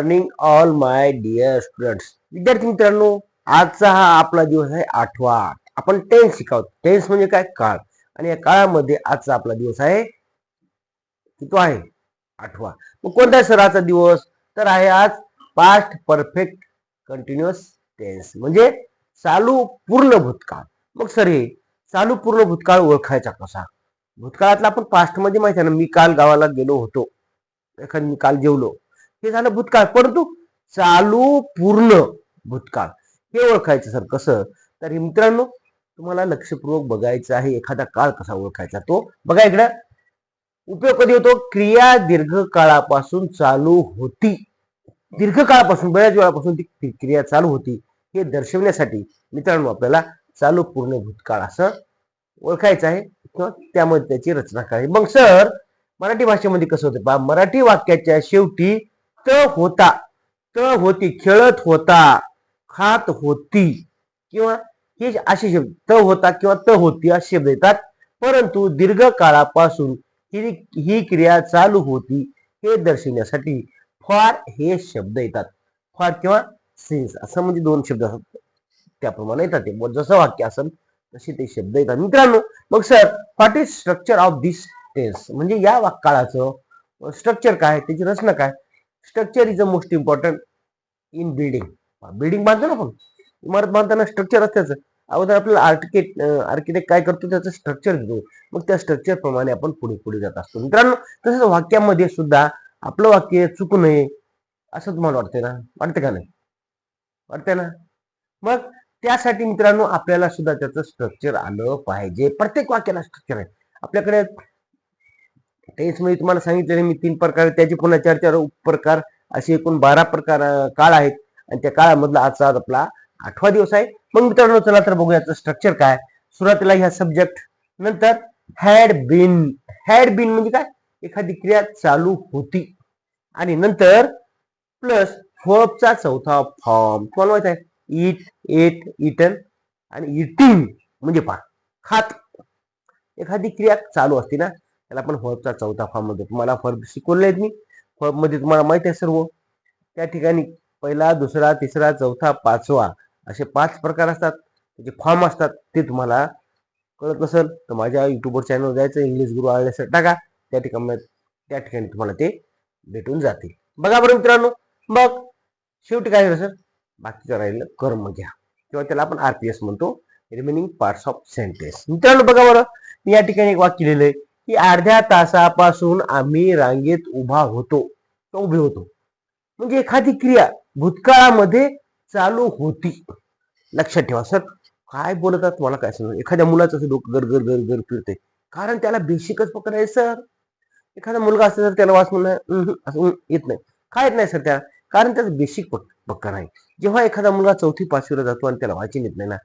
Morning all my dear students. विद्यार्थी मित्रांनो, आजचा हा आपला दिवस आहे 8वा. आपण टेन्स शिकवतो. टेन्स म्हणजे काय? काळ. आणि या काळामध्ये आजचा आपला दिवस आहे किती आहे? 8वा. मग कोणता सर आजचा दिवस? तर आहे आज पास्ट परफेक्ट कंटिन्युअस टेन्स म्हणजे चालू पूर्ण भूतकाळ. मग सर हे चालू पूर्ण भूतकाळ ओळखायचा कसा? भूतकाळातला आपण पास्ट मध्ये माहिती आहे ना, मी काल गावाला गेलो होतो, एखाद मी काल जेवलो, हे झालं भूतकाळ. परंतु चालू पूर्ण भूतकाळ हे ओळखायचं सर कसं? तर मित्रांनो, तुम्हाला लक्षपूर्वक बघायचं आहे एखादा काळ कसा ओळखायचा तो बघा. इकडे उपयोग कधी होतो? क्रिया दीर्घकाळापासून चालू होती. दीर्घकाळापासून, बऱ्याच वेळापासून ती क्रिया चालू होती हे दर्शवण्यासाठी मित्रांनो आपल्याला चालू पूर्ण भूतकाळ असं ओळखायचं आहे किंवा त्यामध्ये त्याची रचना करायची. मग सर मराठी भाषेमध्ये कसं होतं पहा. मराठी वाक्याच्या शेवटी त होता, त होती, खेळत होता, खात होती किंवा हे असे शब्द त होता किंवा त होती असे शब्द येतात. परंतु दीर्घकाळापासून ही क्रिया चालू होती हे दर्शवण्यासाठी फॉर हे शब्द येतात. फॉर किंवा सिन्स असं म्हणजे दोन शब्द असतात, त्याप्रमाणे येतात ते. जसं वाक्य असेल तसे ते शब्द येतात मित्रांनो. मग sir what is structure of this tense म्हणजे या काळाचं स्ट्रक्चर काय, त्याची रचना काय? Structure is a most important in building. Building बांधतो ना आपण, इमारत बांधताना स्ट्रक्चर असतं. अगोदर आपल्याला आर्किटेक्ट काय करतो? त्याचं स्ट्रक्चर घेतो. मग त्या स्ट्रक्चर प्रमाणे आपण पुढे पुढे जात असतो मित्रांनो. तसंच वाक्यामध्ये सुद्धा आपलं वाक्य चुकू नये असं तुम्हाला वाटतंय ना? वाटतं का नाही? वाटतंय ना? मग त्यासाठी मित्रांनो आपल्याला सुद्धा त्याचं स्ट्रक्चर आलं पाहिजे. प्रत्येक वाक्याला स्ट्रक्चर आहे आपल्याकडे. टेन्स मध्ये तुम्हाला सांगितलेले मी 3 प्रकार, त्याची पुन्हा 4 उपप्रकार, असे एकूण 12 प्रकार काळ आहेत. आणि त्या काळामधला आजचा आपला 8वा दिवस आहे. मग मित्रांनो चला तर बघूया याचं स्ट्रक्चर काय. सुरुवातीला ह्या सब्जेक्ट, नंतर हॅड बीन. हॅड बीन म्हणजे काय? एखादी क्रिया चालू होती. आणि नंतर प्लस वर्बचा चौथा फॉर्म तुम्हाला माहित आहे, ईट, एट, इटन आणि इटिंग म्हणजे पहा खात. एखादी क्रिया चालू असते ना, त्याला आपण वर्बचा चौथा फॉर्म मध्ये. तुम्हाला वर्ब शिकवले आहेत मी. वर्ब मध्ये तुम्हाला माहिती आहे सर्व. त्या ठिकाणी पहिला, दुसरा, तिसरा, चौथा, 5वा असे 5 प्रकार असतात, त्याचे फॉर्म असतात. ते तुम्हाला कळत नसेल तर माझ्या युट्यूबवर चॅनल जायचं, इंग्लिश गुरु आळले सर टाका, त्या ठिकाणी तुम्हाला ते भेटून जाते. बघा बरं मित्रांनो. मग शेवटी काय झालं सर? बाकीचं राहिलं कर्म घ्या किंवा त्याला आपण आरपीएस म्हणतो, रिमेनिंग पार्ट्स ऑफ सेंटेन्स. मित्रांनो बघा बरं, मी या ठिकाणी एक वाक्य लिहिलंय की अर्ध्या तासापासून आम्ही रांगेत उभे होतो. म्हणजे एखादी क्रिया भूतकाळामध्ये चालू होती. लक्षात ठेवा सर, काय बोलतात तुम्हाला काय समजा. एखाद्या मुलाचं असं डोकं गर गर गर गर फिरते, कारण त्याला बेसिकच पकडायचं सर. एखादा मुलगा असतो तर त्याला वाचून असं येत नाही. काय येत नाही सर त्याला? कारण त्याचं बेसिक पक्का नाही. जेव्हा एखादा मुलगा 4थी 5वीला जातो आणि त्याला वाचन येत नाही ना,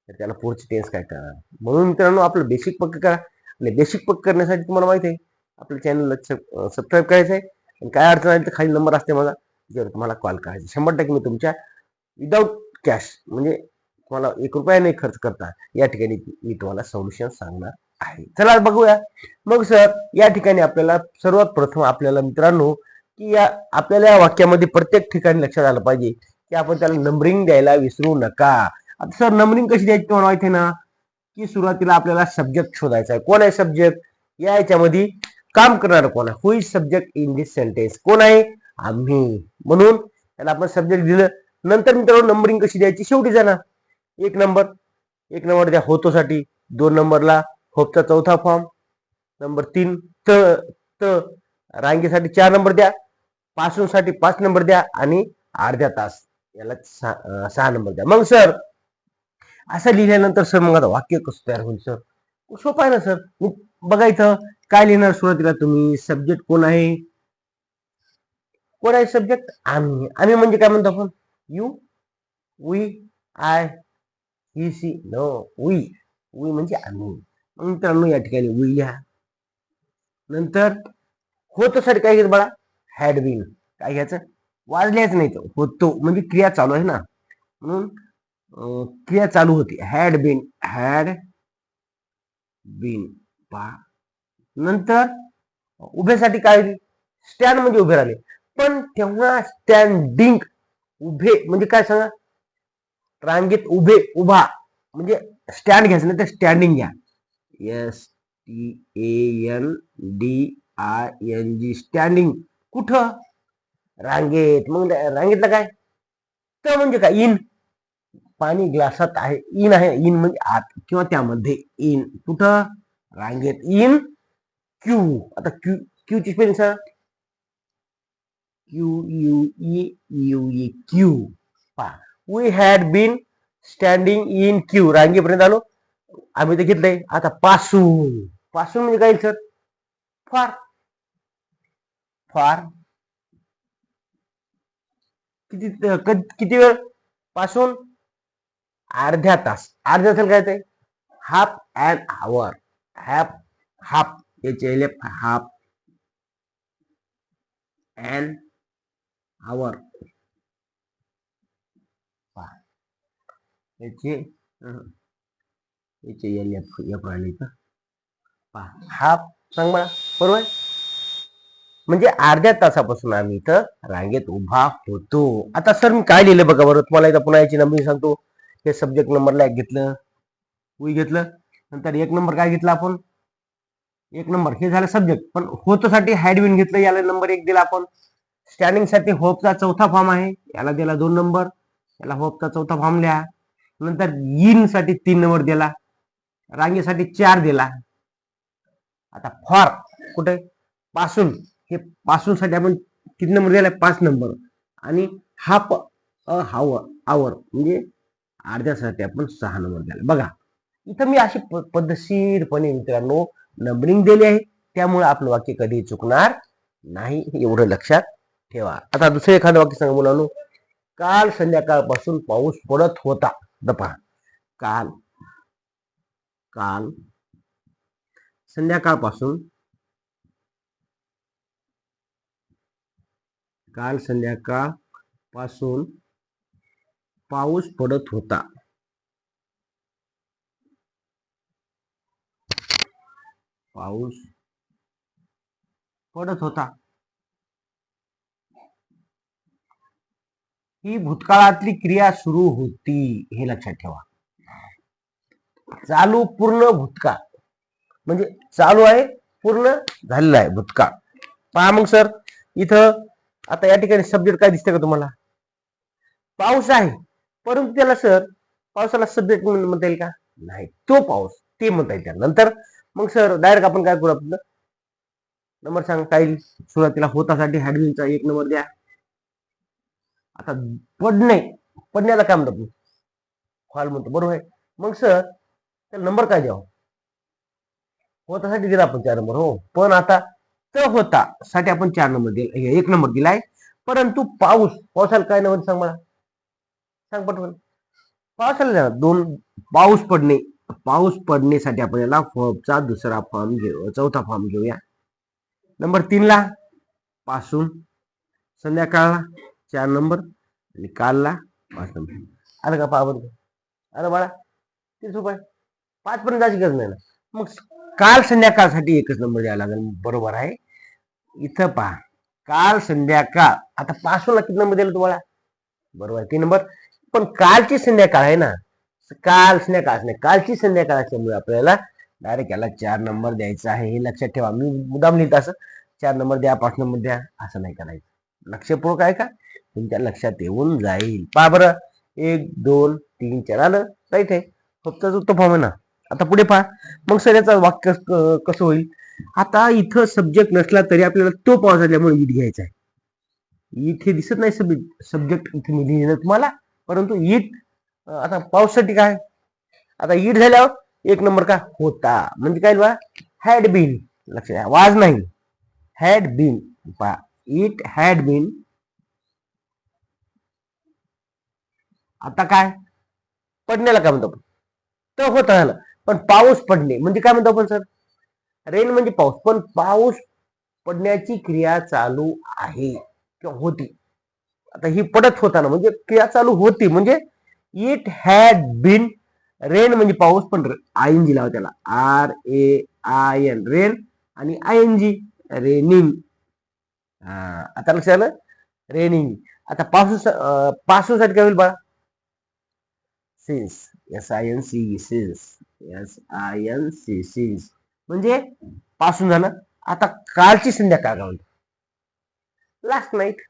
तर त्याला पुढचे टेन्स काय करणार? म्हणून मित्रांनो आपलं बेसिक पक्क करा. आणि बेसिक पक्क करण्यासाठी तुम्हाला माहिती आहे आपल्या चॅनलला सबस्क्राईब करायचं आहे. आणि काय अडचण आली तर खाली नंबर असते माझा, ज्यावर तुम्हाला कॉल करायचा. 100% मी तुमच्या विदाऊट कॅश म्हणजे तुम्हाला 1 रुपया नाही खर्च करता या ठिकाणी मी तुम्हाला सोल्युशन सांगणार आहे. चला बघूया. मग सर या ठिकाणी आपल्याला सर्वात प्रथम आपल्याला मित्रांनो की आपल्याला या वाक्यामध्ये प्रत्येक ठिकाणी लक्षात आलं पाहिजे की आपण त्याला नंबरिंग द्यायला विसरू नका. आता सर नंबरिंग कशी द्यायची तुम्हाला माहिती आहे ना, की सुरुवातीला आपल्याला सब्जेक्ट शोधायचा आहे. कोण आहे सब्जेक्ट? या याच्यामध्ये काम करणार कोण आहे? Who is subject in this sentence? कोण आहे? आम्ही. म्हणून त्याला आपण सब्जेक्ट दिलं. नंतर मित्रांनो नंबरिंग कशी द्यायची? शेवटी जाणार 1 नंबर द्या होतोसाठी, 2 नंबरला होपचा चौथा फॉर्म, नंबर 3 त रांगेसाठी 4 नंबर द्या, पासूनसाठी 5 नंबर द्या आणि अर्ध्या तास याला 6 नंबर द्या. मग सर असं लिहिल्यानंतर सर मग आता वाक्य कसं तयार होईल सर? सोपं आहे ना सर. बघायचं काय लिहिणार सुरुवातीला तुम्ही? सब्जेक्ट कोण आहे? सब्जेक्ट? आम्ही. आम्ही म्हणजे काय म्हणतो आपण? You, we, I, he, she. No, we. We म्हणजे आम्ही. मग मित्रांनो या ठिकाणी वी लिहा. नंतर होतो साठी काय घ्यायचं बाळा? Had been. काय घ्यायचं? वाजल्याच नाही तर होतो म्हणजे क्रिया चालू आहे ना, म्हणून क्रिया चालू होती. हॅड बीन पहा. नंतर उभ्यासाठी काय? स्टँड म्हणजे उभे राहिले. पण तेव्हा स्टँडिंग उभे म्हणजे काय सांगा, रांगेत उभा म्हणजे स्टँड घ्यायचं नाही तर स्टँडिंग घ्या. STANDING standing. कुठं? रांगेत. मग रांगेतला काय तर म्हणजे काय इन, पाणी ग्लासात आहे, इन आहे, इन म्हणजे आत किंवा त्यामध्ये इन. कुठं? रांगेत. In queue. आता क्यू ची स्पेलिंग सांगा. Queue. We had been standing in queue. रांगेपर्यंत आलो आम्ही ते घेतलंय. आता पासून. पासून म्हणजे काय सर? फार. फार किती वेळ पासून? अर्ध्या तास. अर्ध्या तास काय ते? Half and hour. Half HLF half and hour. HLF राहिले का? हाफ सांग मला. बरोबर. म्हणजे अर्ध्या तासापासून आम्ही इथं रांगेत उभा होतो. आता सर मी काय लिहिलं बघा बरं, तुम्हाला इथं पुन्हा याची नंबर सांगतो. हे सब्जेक्ट नंबरला एक घेतलं, वी घेतलं, नंतर एक नंबर काय घेतला आपण? एक नंबर हे झालं सब्जेक्ट. पण होतसाठी हॅडविन घेतलं, याला नंबर 1 दिला आपण. स्टँडिंग साठी होपचा चौथा फॉर्म आहे, याला दिला 2 नंबर. याला होपचा चौथा फॉर्म लिहा. नंतर इन साठी 3 नंबर दिला, रांगेसाठी 4 दिला. आता फॉर कुठे? पासून. हे पासून साठी आपण किती नंबर दिलाय? 5 नंबर. आणि हाफ आवर म्हणजे अर्ध्यासाठी आपण 6 नंबर दिला. बघा इथं मी अशी पद्धतशीरपणे मित्रांनो नंबरिंग दिली आहे, त्यामुळे आपलं वाक्य कधी चुकणार नाही, एवढं लक्षात ठेवा. आता दुसरं एखादं वाक्य सांगा मुलांनो. काल संध्याकाळपासून पाऊस पडत होता. दपा काल संध्याकाळपासून पाऊस पडत होता. पाऊस पडत होता. ही भूतकाळातली क्रिया सुरू होती, हे लक्षात ठेवा. चालू पूर्ण भूतकाळ म्हणजे चालू आहे, पूर्ण झालेला आहे भूतकाळ. पहा मग सर इथं आता या ठिकाणी सब्जेक्ट काय दिसतंय का तुम्हाला? पाऊस आहे, परंतु त्याला सर पावसाला सब्जेक्ट म्हणून म्हणता येईल का? नाही, तो पाऊस ते म्हणता येईल नंतर. मग सर डायरेक्ट आपण काय करू? आपलं नंबर सांगता येईल. सुरुवातीला होतासाठी हॅडविनचा 1 नंबर द्या. आता पडण्याला काय म्हणतात? फॉल म्हणतो. बरोबर आहे. मग सर त्याला नंबर काय द्यावा? होतासाठी दिला आपण 4 नंबर. हो, पण आता होता साठी आपण 4 नंबर दिला, 1 नंबर दिलाय. परंतु पावसाला काय नंबर सांग मला? सांग पटकन. पावसाला 2. पाऊस पडण्यासाठी आपण याला फॉर्मचा दुसरा फॉर्म घेऊ, चौथा फॉर्म घेऊया. नंबर 3 ला पासून, संध्याकाळला 4 नंबर आणि कालला 5 नंबर. आलं का? पावर अरे बाळा 30 रुपये 5 पर्यंत जायची गरज नाही ना. मग काल संध्याकाळसाठी 1च नंबर द्यावा लागेल. बरोबर आहे. इथं पहा काल संध्याकाळ. आता पासूनला किती नंबर दिला तुम्हाला? बरोबर 3 नंबर. पण कालची संध्याकाळ आहे ना, कालची संध्याकाळ असल्यामुळे आपल्याला डायरेक्ट याला 4 नंबर द्यायचा आहे, हे लक्षात ठेवा. मी मुद्दाम लिहित असं 4 नंबर द्या, 5 नंबर द्या असं नाही करायचं. लक्षपूर्वक आहे का? तुमच्या लक्षात येऊन जाईल. पहा बरं 1 2 3 4 आलं राईट आहे. फक्त तो फॉर्म आहे ना. आता पुढे पहा मग सर याचं वाक्य कसं होईल? आता इथं सब्जेक्ट नसला तरी आपल्याला तो पाऊस आल्यामुळे ईट घ्यायचा आहे. ईट हे दिसत नाही सब्जेक्ट इथे मी लिहिलं तुम्हाला, परंतु ईट आता पाऊससाठी काय? आता ईट झाल्यावर 1 नंबर का? होता म्हणजे काय बा? Had been. लक्षात वाज नाही, हॅड बीन. पहा इट हॅड बीन. आता काय? पडण्याला काय म्हणतो? तर होत झालं. पण पाऊस पडणे म्हणजे काय म्हणतो आपण सर? रेन म्हणजे पाऊस, पण पाऊस पडण्याची क्रिया चालू आहे किंवा होती. आता ही पडत होता ना, म्हणजे क्रिया चालू होती, म्हणजे इट हॅड बीन रेन म्हणजे पाऊस, पण ING लावा त्याला, RAIN रेन आणि ING रेनिंग. आता लक्षात आलं. रेनिंग. आता पासून साठी काय होईल बघा, since. SINC since. SINC since म्हणजे पासून झालं. आता कालची संध्याकाळ काय होईल, लास्ट नाईट.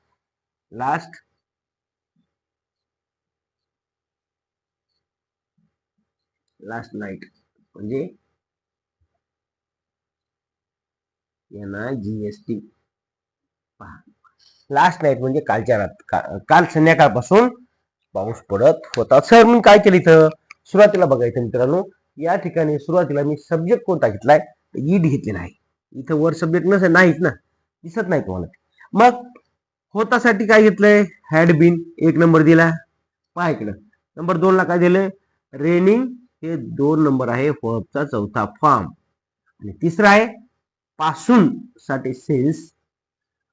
लास्ट नाईट म्हणजे NIGST. लास्ट नाईट म्हणजे कालच्या रात, काल संध्याकाळपासून पाऊस पडत होता. सर मी काय केलं इथं सुरुवातीला बघायचं मित्रांनो, या ठिकाणी सुरुवातीला मी सब्जेक्ट कोणता घेतलाय, ईड घेतलेला आहे. इथं वर सब्जेक्ट नाहीत ना, दिसत नाही तुम्हाला. मग होतासाठी काय घेतलंय, हॅड बीन एक नंबर दिला. पहा इकडं नंबर 2 ला काय दिलंय, रेनिंग, हे 2 नंबर आहे वर्बचा चौथा फॉर्म. आणि तिसरा आहे पासून साठी सिन्स.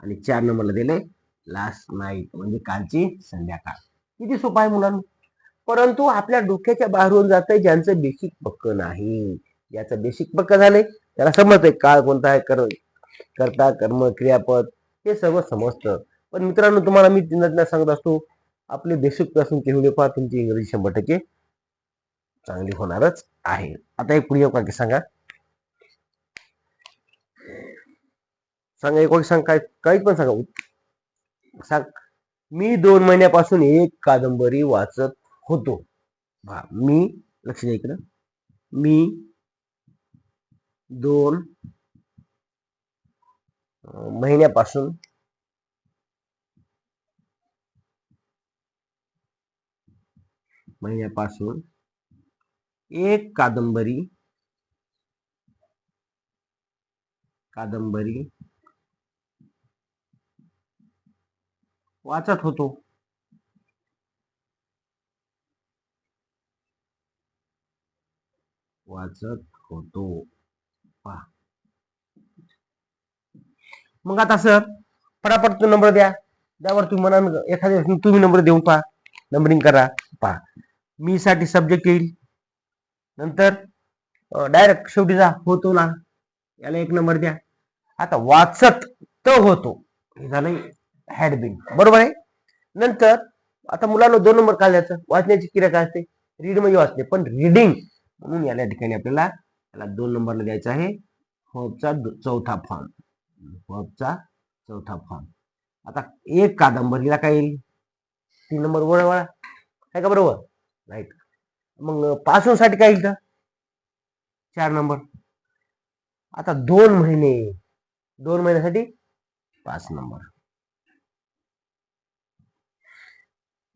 आणि 4 नंबरला दिले लास्ट नाईट म्हणजे कालची संध्याकाळ. किती सोपं आहे मुलांना. परंतु आपल्या डोक्याच्या बाहेरून जातंय ज्यांचं बेसिक पक्क नाही. ज्याचं बेसिक पक्क झालंय त्याला समजतंय काळ कोणता आहे, कर्ता कर्म क्रियापद हे सर्व समजतं. पण मित्रांनो तुम्हाला मी सांगत असतो, आपले बेसिक पासून केलेले पहा, तुमची इंग्रजी 100% चांगली होणारच आहे. आता एक पुढे वाक्य सांगा. एक वाक्य सांग, काय काही पण सांगा. सांग, मी 2 महिन्यापासून एक कादंबरी वाचत होतो. मी, लक्ष द्या इकडं, मी 2 महिन्यापासून एक कादंबरी वाचत होतो. मग आता सर फटाफट नंबर द्या. त्यावर तुम्ही म्हणा, एखाद्या तुम्ही नंबर देऊन पहा, नंबरिंग करा. पहा, मी साठी सब्जेक्ट येईल, नंतर डायरेक्ट शेवटी जा होतो ना, याला 1 नंबर द्या. आता वाचत तो होतो हे झालं हॅड बीन, बरोबर आहे. नंतर आता मुलांना 2 नंबर काय द्यायचं, वाचण्याची क्रिया काय असते, रीड म्हणजे वाचणे, पण रीडिंग म्हणून याला ठिकाणी आपल्याला याला 2 नंबरला द्यायचा आहे वर्बचा चौथा फॉर्म. आता एक कादंबरीला काय येईल, 3 नंबर वळवा आहे का, बरोबर राईट. मग पासून साठी काय येईल, 4 नंबर. आता 2 महिन्यासाठी 5 नंबर.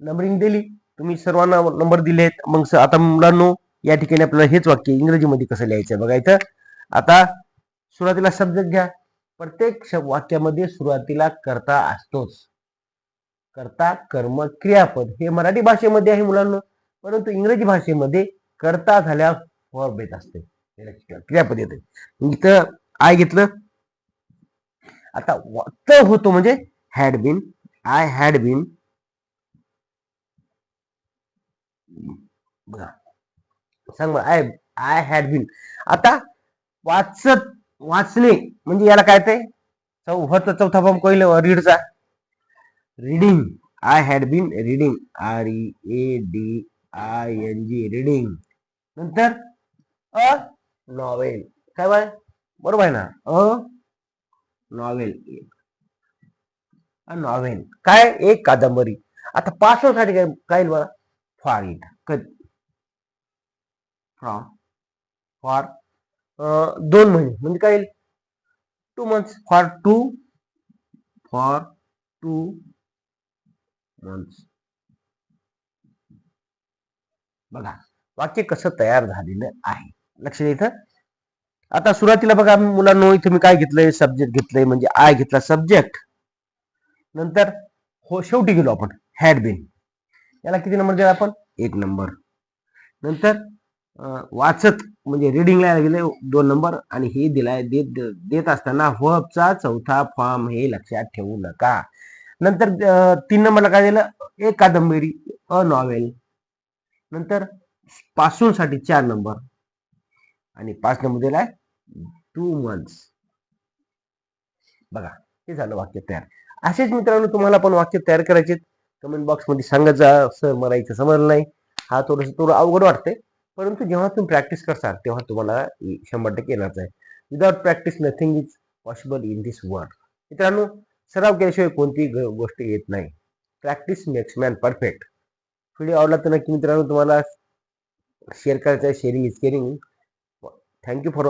नंबरिंग दिली, तुम्ही सर्वांना नंबर दिलेत. मग आता मुलांनो या ठिकाणी आपल्याला हेच वाक्य इंग्रजीमध्ये कसं लिहायचं बघायचं. आता सुरुवातीला सब्जेक्ट घ्या. प्रत्येक वाक्यामध्ये सुरुवातीला कर्ता असतोच. कर्ता कर्म क्रियापद हे मराठी भाषेमध्ये आहे मुलांना, परंतु इंग्रजी भाषेमध्ये कर्ता झाल्यावर वर्ब येत असते, क्रियापद येते. इथं आय घेतलं. आता होतो म्हणजे had been, I had been. बघा सांग मग, आय हॅड बीन. आता वाचणे म्हणजे याला काय ते चौथा फॉर्म कळलं, रीडचा. Reading, I had been reading, READING reading. नंतर अ नॉवेल, काय बाय बरोबर आहे ना, नॉवेल काय, एक कादंबरी. आता पासवर्ड साठी काय बघा, फॉर इट, फॉर 2 महिने म्हणजे काय, 2 मंथ्स, फॉर टू मंथ्स. बघा वाक्य कसं तयार झालेलं आहे, लक्ष द्या इथं. आता सुरुवातीला बघा मुलांनो, इथं मी काय घेतलंय, सब्जेक्ट घेतलंय म्हणजे आय घेतला सब्जेक्ट. नंतर शेवटी गेलो आपण हॅड बीन, याला किती नंबर दिला आपण, 1 नंबर. नंतर वाचत म्हणजे रिडिंगला गेले 2 नंबर. आणि हे दिलाय देत असताना वर्बचा चौथा फॉर्म, हे लक्षात ठेवू नका. नंतर 3 नंबरला काय दिलं, एक कादंबरी, अ नॉवेल. नंतर पासून साठी 4 नंबर आणि 5 नंबर दिलाय 2 मंथ्स. बघा हे झालं वाक्य तयार. असेच मित्रांनो तुम्हाला पण वाक्य तयार करायचे, कमेंट बॉक्समध्ये सांगत जा, सर मला इथं समजलं नाही, हा थोडं अवघड वाटतंय, परंतु जेव्हा तुम्ही प्रॅक्टिस करसाल तेव्हा तुम्हाला 100% येणारच आहे. Without practice nothing is possible in this world. मित्रांनो, सराव केल्याशिवाय कोणतीही गोष्ट येत नाही. Practice makes man perfect. Video आवडला तर नक्की मित्रांनो तुम्हाला शेअर करायचा आहे. Sharing is caring. Thank you for